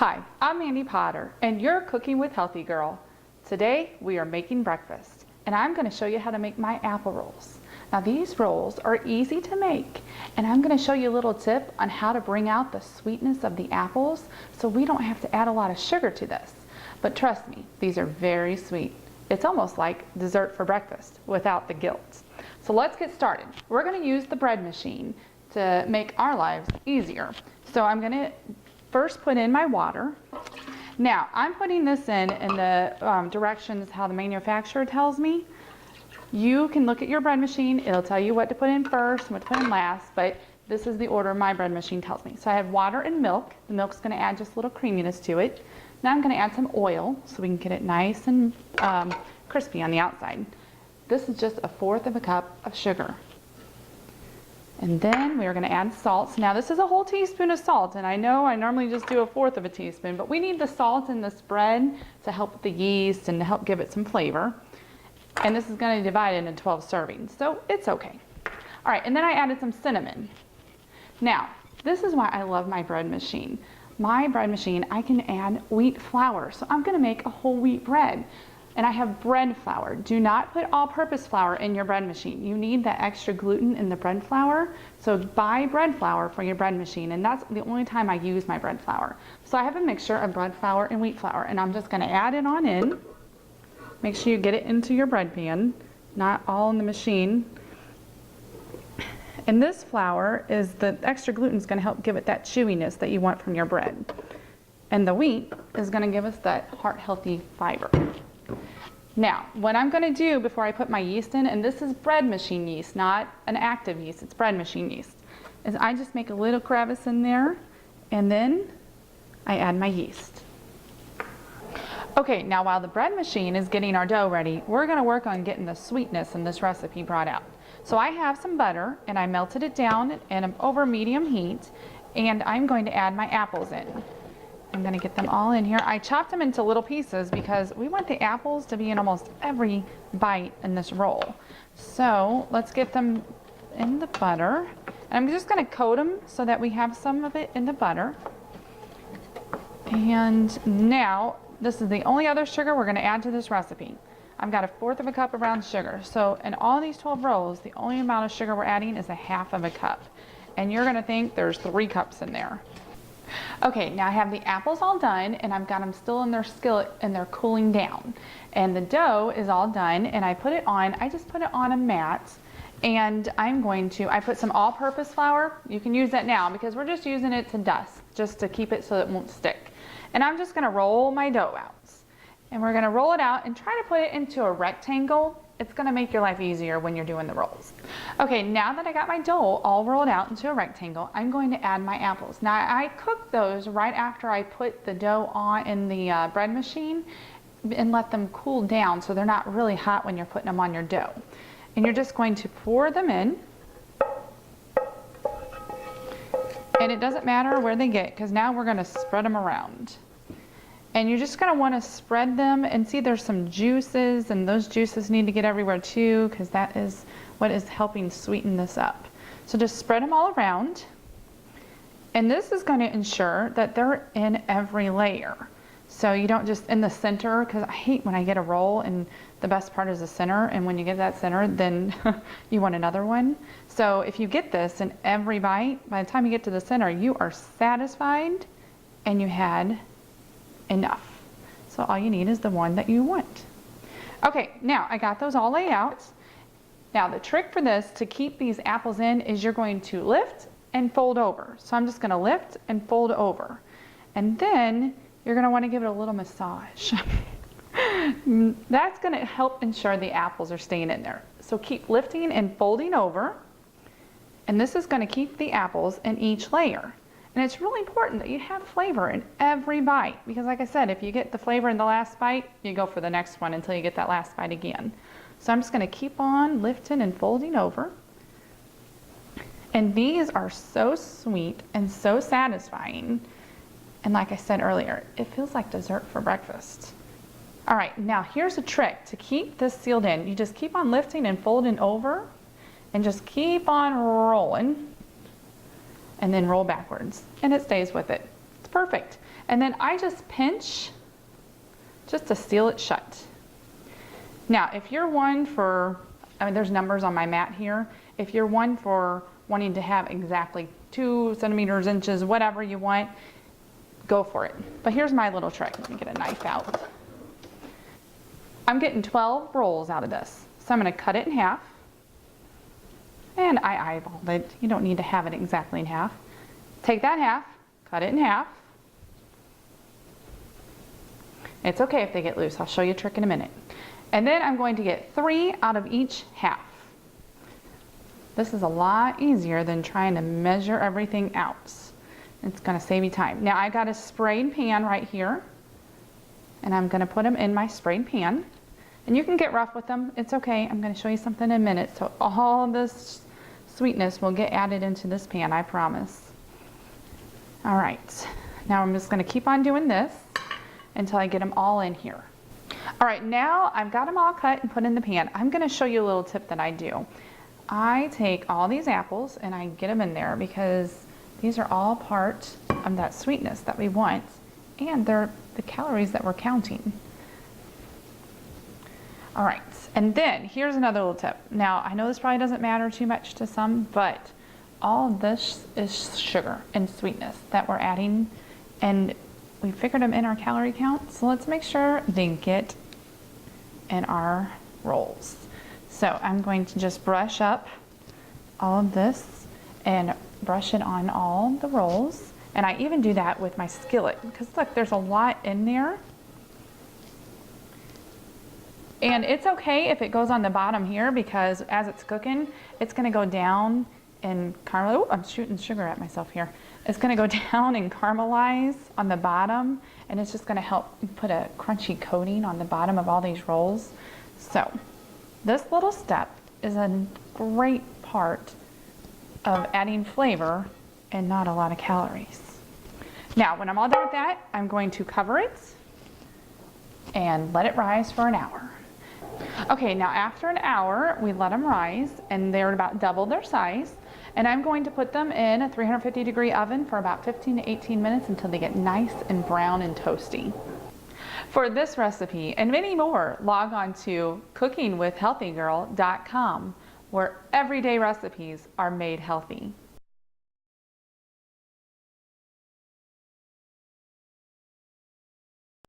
Hi, I'm Mandy Potter, and you're Cooking with Healthy Girl. Today we are making breakfast, and I'm going to show you how to make my apple rolls. Now these rolls are easy to make, and I'm going to show you a little tip on how to bring out the sweetness of the apples so we don't have to add a lot of sugar to this. But trust me, these are very sweet. It's almost like dessert for breakfast without the guilt. So let's get started. We're going to use the bread machine to make our lives easier. So I'm going to first put in my water. Now I'm putting this in the directions how the manufacturer tells me. You can look at your bread machine, it'll tell you what to put in first and what to put in last, but this is the order my bread machine tells me. So I have water and milk. The milk's going to add just a little creaminess to it. Now I'm going to add some oil so we can get it nice and crispy on the outside. This is just 1/4 cup of sugar. And then we are going to add salt. Now this is a whole teaspoon of salt, and I know I normally just do 1/4 teaspoon, but we need the salt in this bread to help with the yeast and to help give it some flavor. And this is going to divide it into 12 servings, so it's okay. All right, and then I added some cinnamon. Now, this is why I love my bread machine. My bread machine, I can add wheat flour, so I'm going to make a whole wheat bread. And I have bread flour. Do not put all-purpose flour in your bread machine. You need that extra gluten in the bread flour. So buy bread flour for your bread machine, and that's the only time I use my bread flour. So I have a mixture of bread flour and wheat flour, and I'm just going to add it on in. Make sure you get it into your bread pan, not all in the machine. And this flour is the extra gluten is going to help give it that chewiness that you want from your bread. And the wheat is going to give us that heart-healthy fiber. Now, what I'm going to do before I put my yeast in, and this is bread machine yeast, not an active yeast, it's bread machine yeast, is I just make a little crevice in there, and then I add my yeast. Okay, now while the bread machine is getting our dough ready, we're going to work on getting the sweetness in this recipe brought out. So I have some butter, and I melted it down and over medium heat, and I'm going to add my apples in. I'm going to get them all in here. I chopped them into little pieces because we want the apples to be in almost every bite in this roll. So let's get them in the butter. And I'm just going to coat them so that we have some of it in the butter. And now, this is the only other sugar we're going to add to this recipe. I've got 1/4 cup of brown sugar. So in all these 12 rolls, the only amount of sugar we're adding is 1/2 cup. And you're going to think there's 3 cups in there. Okay, now I have the apples all done, and I've got them still in their skillet and they're cooling down. And the dough is all done, and I put it on, I just put it on a mat, and I put some all-purpose flour. You can use that now because we're just using it to dust, just to keep it so it won't stick. And I'm just gonna roll my dough out. And we're gonna roll it out and try to put it into a rectangle. It's gonna make your life easier when you're doing the rolls. Okay, now that I got my dough all rolled out into a rectangle, I'm going to add my apples. Now I cook those right after I put the dough on in the bread machine and let them cool down so they're not really hot when you're putting them on your dough. And you're just going to pour them in. And it doesn't matter where they get because now we're gonna spread them around. And you're just going to want to spread them and see there's some juices, and those juices need to get everywhere too because that is what is helping sweeten this up. So just spread them all around. And this is going to ensure that they're in every layer. So you don't just in the center, because I hate when I get a roll and the best part is the center, and when you get that center then you want another one. So if you get this in every bite, by the time you get to the center you are satisfied and you had enough. So all you need is the one that you want. Okay, now I got those all laid out. Now the trick for this to keep these apples in is you're going to lift and fold over. So I'm just going to lift and fold over. And then you're going to want to give it a little massage. That's going to help ensure the apples are staying in there. So keep lifting and folding over. And this is going to keep the apples in each layer. And it's really important that you have flavor in every bite because like I said, if you get the flavor in the last bite, you go for the next one until you get that last bite again. So I'm just going to keep on lifting and folding over. And these are so sweet and so satisfying. And like I said earlier, it feels like dessert for breakfast. All right, now here's a trick to keep this sealed in. You just keep on lifting and folding over and just keep on rolling. And then roll backwards, and it stays with it. It's perfect. And then I just pinch just to seal it shut. Now, if you're one for, I mean, there's numbers on my mat here. If you're one for wanting to have exactly 2 centimeters, inches, whatever you want, go for it. But here's my little trick. Let me get a knife out. I'm getting 12 rolls out of this. So I'm going to cut it in half. And I eyeballed it. You don't need to have it exactly in half. Take that half, cut it in half. It's okay if they get loose. I'll show you a trick in a minute. And then I'm going to get 3 out of each half. This is a lot easier than trying to measure everything out. It's going to save you time. Now I got a sprayed pan right here, and I'm going to put them in my sprayed pan. And you can get rough with them. It's okay. I'm going to show you something in a minute. So all this sweetness will get added into this pan, I promise. All right. Now I'm just going to keep on doing this until I get them all in here. All right, now I've got them all cut and put in the pan. I'm going to show you a little tip that I do. I take all these apples and I get them in there because these are all part of that sweetness that we want, and they're the calories that we're counting. All right, and then here's another little tip. Now, I know this probably doesn't matter too much to some, but all this is sugar and sweetness that we're adding, and we figured them in our calorie count, so let's make sure they get in our rolls. So I'm going to just brush up all of this and brush it on all the rolls. And I even do that with my skillet, because look, there's a lot in there. And it's okay if it goes on the bottom here, because as it's cooking, it's going to go down and caramelize. Oh, I'm shooting sugar at myself here. It's going to go down and caramelize on the bottom, and it's just going to help put a crunchy coating on the bottom of all these rolls. So this little step is a great part of adding flavor and not a lot of calories. Now, when I'm all done with that, I'm going to cover it and let it rise for an hour. Okay, now after an hour, we let them rise, and they're about double their size. And I'm going to put them in a 350-degree oven for about 15 to 18 minutes until they get nice and brown and toasty. For this recipe and many more, log on to cookingwithhealthygirl.com, where everyday recipes are made healthy.